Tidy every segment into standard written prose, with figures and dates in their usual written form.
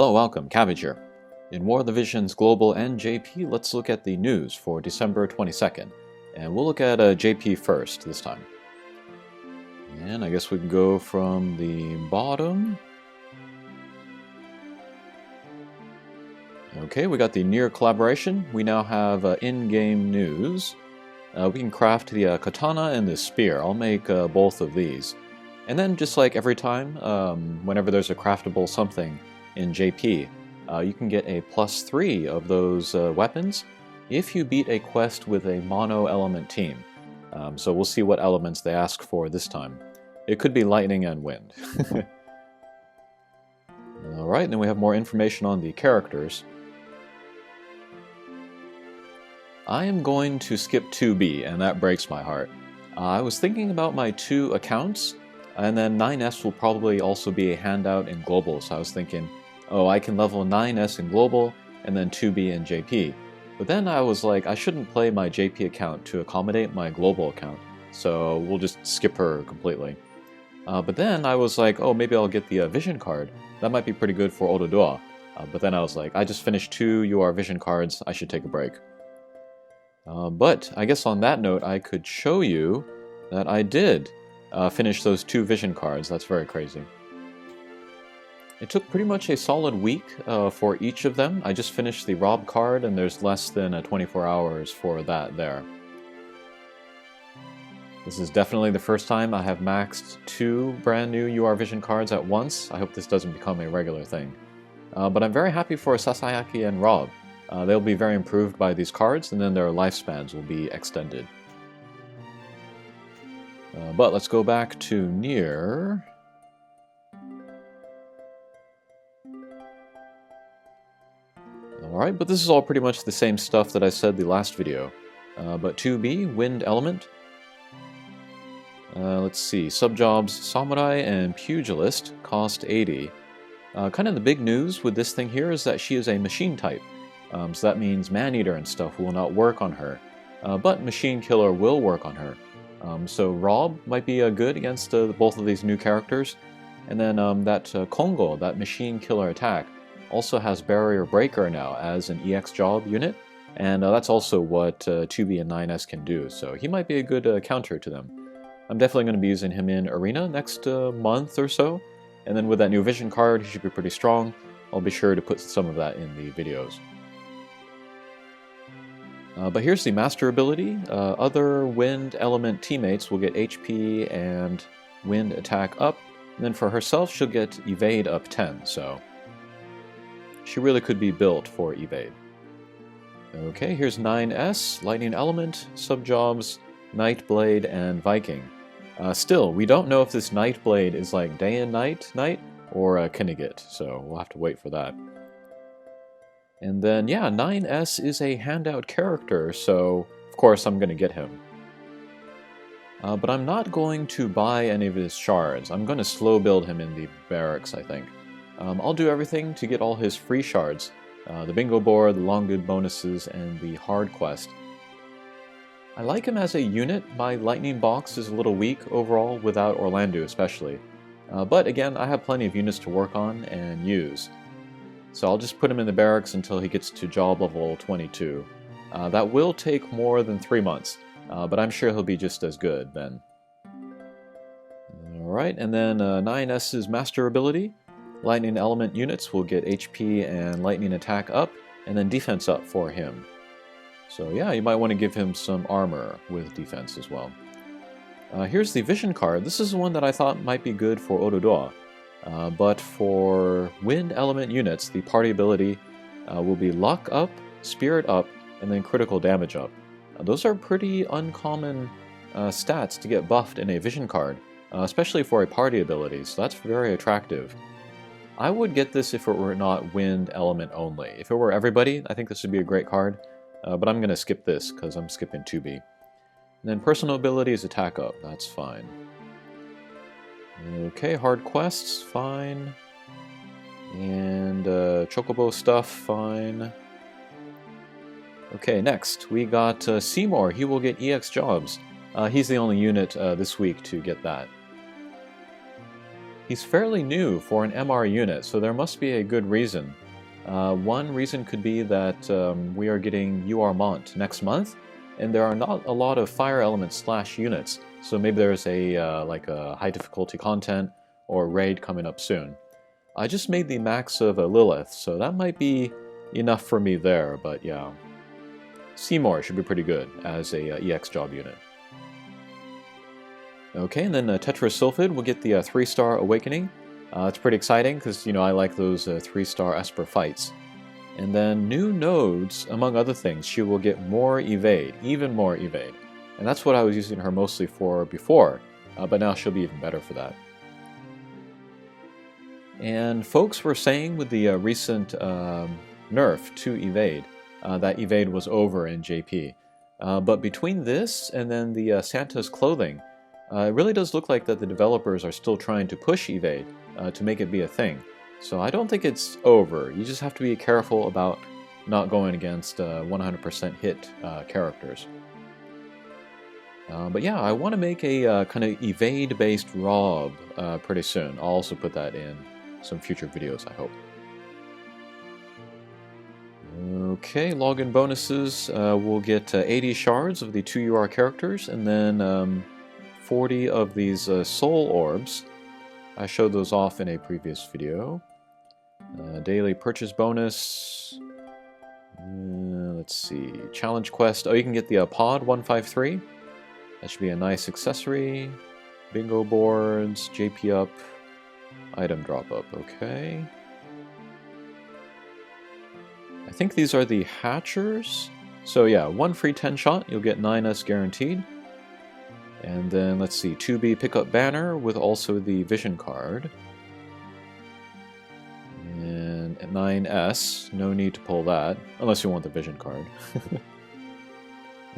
Hello, welcome, Cabbage here. In War of the Visions Global and JP, let's look at the news for December 22nd. And we'll look at JP first this time. And I guess we can go from the bottom. Okay, we got the Nier collaboration. We now have in-game news. We can craft the katana and the spear. I'll make both of these. And then just like every time, whenever there's a craftable something in JP, you can get a +3 of those weapons if you beat a quest with a mono-element team. So we'll see what elements they ask for this time. It could be lightning and wind. Alright, then we have more information on the characters. I am going to skip 2B, and that breaks my heart. I was thinking about my 2 accounts, and then 9S will probably also be a handout in Global, so I was thinking, oh, I can level 9S in Global, and then 2B in JP. But then I was like, I shouldn't play my JP account to accommodate my Global account, so we'll just skip her completely. But then I was like, oh, maybe I'll get the Vision card. That might be pretty good for Ododoa. But then I was like, I just finished 2 UR Vision cards, I should take a break. But I guess on that note, I could show you that I did finish those 2 Vision cards. That's very crazy. It took pretty much a solid week for each of them. I just finished the Rob card, and there's less than 24 hours for that there. This is definitely the first time I have maxed 2 brand new UR Vision cards at once. I hope this doesn't become a regular thing. But I'm very happy for Sasayaki and Rob. They'll be very improved by these cards, and then their lifespans will be extended. But let's go back to Nier. Alright, but this is all pretty much the same stuff that I said the last video. But 2B, Wind Element. Let's see, Subjobs Samurai and Pugilist cost 80. Kind of the big news with this thing here is that she is a machine type. So that means Man-Eater and stuff will not work on her. But Machine Killer will work on her. So Rob might be good against both of these new characters. And then that Kongo, that Machine Killer attack, also has Barrier Breaker now as an EX job unit. And that's also what 2B and 9S can do. So he might be a good counter to them. I'm definitely going to be using him in Arena next month or so. And then with that new Vision card, he should be pretty strong. I'll be sure to put some of that in the videos. But here's the Master ability. Other Wind Element teammates will get HP and Wind attack up. And then for herself, she'll get Evade up 10, so she really could be built for Evade. Okay, here's 9S, Lightning Element, Subjobs, Nightblade, and Viking. Still, we don't know if this Nightblade is like day and night or Knigget, so we'll have to wait for that. And then, yeah, 9S is a handout character, so of course I'm going to get him. But I'm not going to buy any of his shards. I'm going to slow build him in the barracks, I think. I'll do everything to get all his free shards. The bingo board, the long good bonuses, and the hard quest. I like him as a unit. My lightning box is a little weak overall, without Orlando especially. But again, I have plenty of units to work on and use. So I'll just put him in the barracks until he gets to job level 22. That will take more than 3 months, but I'm sure he'll be just as good then. Alright, and then 9S's Master ability. Lightning Element units will get HP and Lightning attack up, and then defense up for him. So yeah, you might want to give him some armor with defense as well. Here's the Vision card. This is the one that I thought might be good for Ododoa. But for Wind Element units, the party ability will be Luck up, Spirit up, and then Critical Damage up. Those are pretty uncommon stats to get buffed in a Vision card, especially for a party ability, so that's very attractive. I would get this if it were not Wind Element only. If it were everybody, I think this would be a great card, but I'm going to skip this because I'm skipping 2B. And then personal ability is Attack up, that's fine. Okay, hard quests, fine. And Chocobo stuff, fine. Okay, next we got Seymour. He will get EX jobs. He's the only unit this week to get that. He's fairly new for an MR unit, so there must be a good reason. One reason could be that we are getting UR Mont next month, and there are not a lot of fire element / units, so maybe there's a like a high difficulty content or raid coming up soon. I just made the max of Lilith, so that might be enough for me there, but yeah. Seymour should be pretty good as a EX job unit. Okay, and then Tetra Sylphid will get the 3-star Awakening. It's pretty exciting because, you know, I like those 3-star Esper fights. And then new nodes, among other things, she will get more evade, even more evade. And that's what I was using her mostly for before, but now she'll be even better for that. And folks were saying with the recent nerf to evade, that evade was over in JP. But between this and then the Santa's clothing, it really does look like that the developers are still trying to push evade to make it be a thing. So I don't think it's over. You just have to be careful about not going against 100% hit characters. But yeah, I want to make a kind of evade-based Rob pretty soon. I'll also put that in some future videos, I hope. Okay, login bonuses. We'll get 80 shards of the 2 UR characters, and then 40 of these soul orbs. I showed those off in a previous video. Daily purchase bonus. Let's see. Challenge quest. Oh, you can get the pod 153. That should be a nice accessory. Bingo boards, JP up, item drop up. Okay. I think these are the hatchers. So yeah, 1 free 10 shot. You'll get 9S guaranteed. And then, let's see, 2B pickup banner with also the vision card. And 9S, no need to pull that, unless you want the vision card.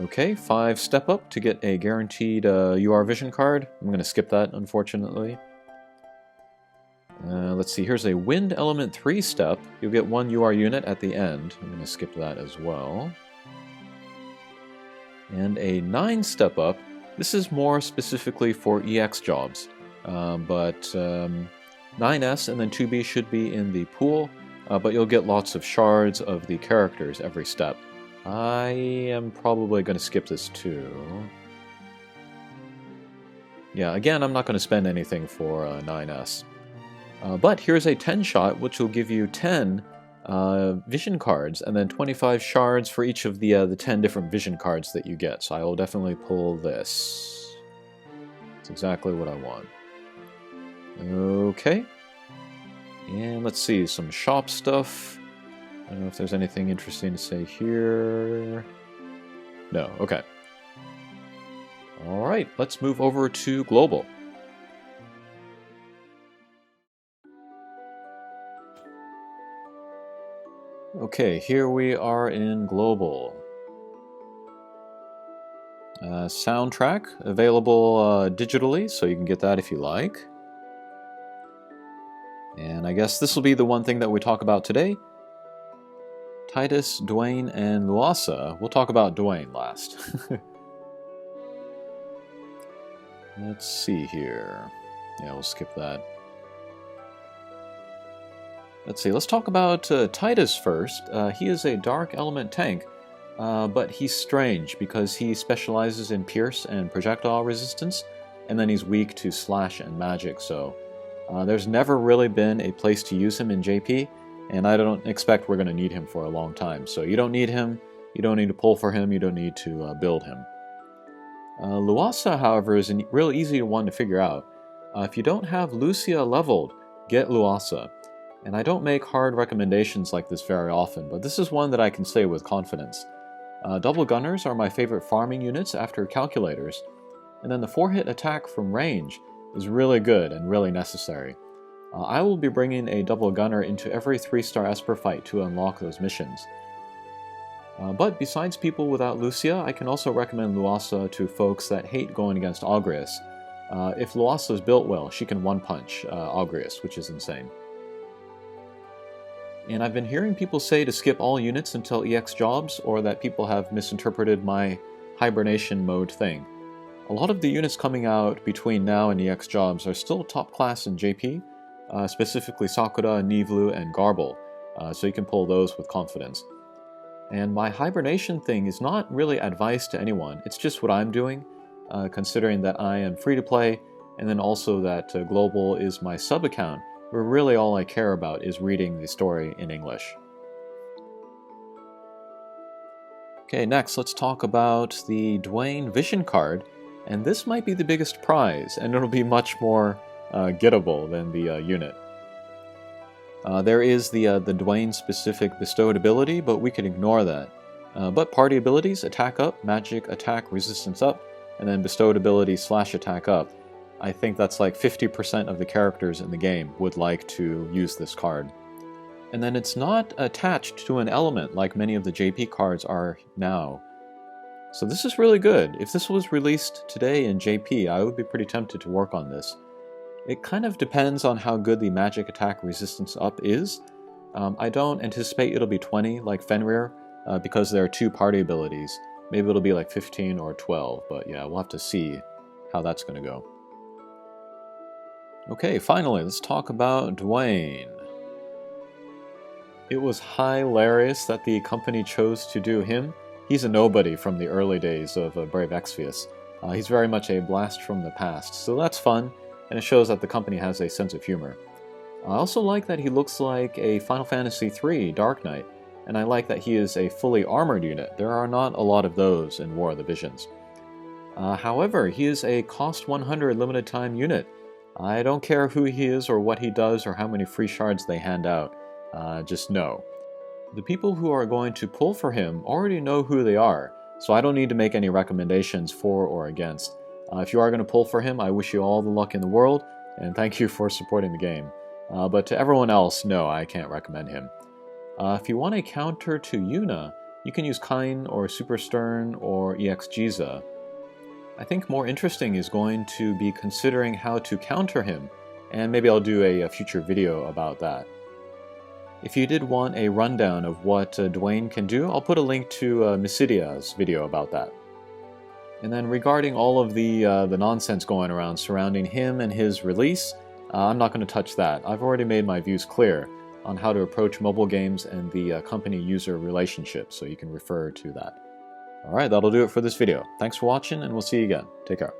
Okay, 5 step up to get a guaranteed UR vision card. I'm going to skip that, unfortunately. Let's see, here's a wind element 3 step. You'll get 1 UR unit at the end. I'm going to skip that as well. And a 9 step up. This is more specifically for EX jobs, but 9S and then 2B should be in the pool, but you'll get lots of shards of the characters every step. I am probably going to skip this too. Yeah, again, I'm not going to spend anything for 9S. But here's a 10 shot, which will give you 10 vision cards, and then 25 shards for each of the 10 different vision cards that you get. So I will definitely pull this. It's exactly what I want. Okay. And let's see, some shop stuff. I don't know if there's anything interesting to say here. No, okay. Alright, let's move over to global. Okay, here we are in global. Soundtrack available digitally, so you can get that if you like. And I guess this will be the one thing that we talk about today. Titus, Dwayne, and Luartha. We'll talk about Dwayne last. Let's see here. Yeah, we'll skip that. Let's see, let's talk about Titus first. He is a dark element tank, but he's strange because he specializes in pierce and projectile resistance, and then he's weak to slash and magic, so there's never really been a place to use him in JP, and I don't expect we're going to need him for a long time. So you don't need him, you don't need to pull for him, you don't need to build him. Luartha, however, is a real easy one to figure out. If you don't have Lucia leveled, get Luartha. And I don't make hard recommendations like this very often, but this is one that I can say with confidence. Double gunners are my favorite farming units after calculators, and then the 4-hit attack from range is really good and really necessary. I will be bringing a double gunner into every 3-star Esper fight to unlock those missions. But besides people without Lucia, I can also recommend Luartha to folks that hate going against Agrius. If Luartha is built well, she can one-punch Agrius, which is insane. And I've been hearing people say to skip all units until EX jobs, or that people have misinterpreted my hibernation mode thing. A lot of the units coming out between now and EX jobs are still top class in JP, specifically Sakura, Nivlu, and Garble, so you can pull those with confidence. And my hibernation thing is not really advice to anyone, it's just what I'm doing, considering that I am free to play, and then also that Global is my sub-account, where really all I care about is reading the story in English. Okay, next let's talk about the Dwayne Vision card, and this might be the biggest prize, and it'll be much more gettable than the unit. There is the Dwayne-specific bestowed ability, but we can ignore that. But party abilities, attack up, magic, attack, resistance up, and then bestowed ability / attack up. I think that's like 50% of the characters in the game would like to use this card. And then it's not attached to an element like many of the JP cards are now. So this is really good. If this was released today in JP, I would be pretty tempted to work on this. It kind of depends on how good the magic attack resistance up is. I don't anticipate it'll be 20 like Fenrir, because there are 2 party abilities. Maybe it'll be like 15 or 12, but yeah, we'll have to see how that's going to go. Okay, finally, let's talk about Dwayne. It was hilarious that the company chose to do him. He's a nobody from the early days of Brave Exvius. He's very much a blast from the past, so that's fun, and it shows that the company has a sense of humor. I also like that he looks like a Final Fantasy III Dark Knight, and I like that he is a fully armored unit. There are not a lot of those in War of the Visions. However, he is a cost 100 limited time unit. I don't care who he is or what he does or how many free shards they hand out. Just know. The people who are going to pull for him already know who they are, so I don't need to make any recommendations for or against. If you are going to pull for him, I wish you all the luck in the world, and thank you for supporting the game. But to everyone else, no, I can't recommend him. If you want a counter to Yuna, you can use Kain or Super Stern or EX Jiza. I think more interesting is going to be considering how to counter him, and maybe I'll do a future video about that. If you did want a rundown of what Dwayne can do, I'll put a link to Mysidia's video about that. And then regarding all of the nonsense going around surrounding him and his release, I'm not going to touch that. I've already made my views clear on how to approach mobile games and the company-user relationship, so you can refer to that. Alright, that'll do it for this video. Thanks for watching, and we'll see you again. Take care.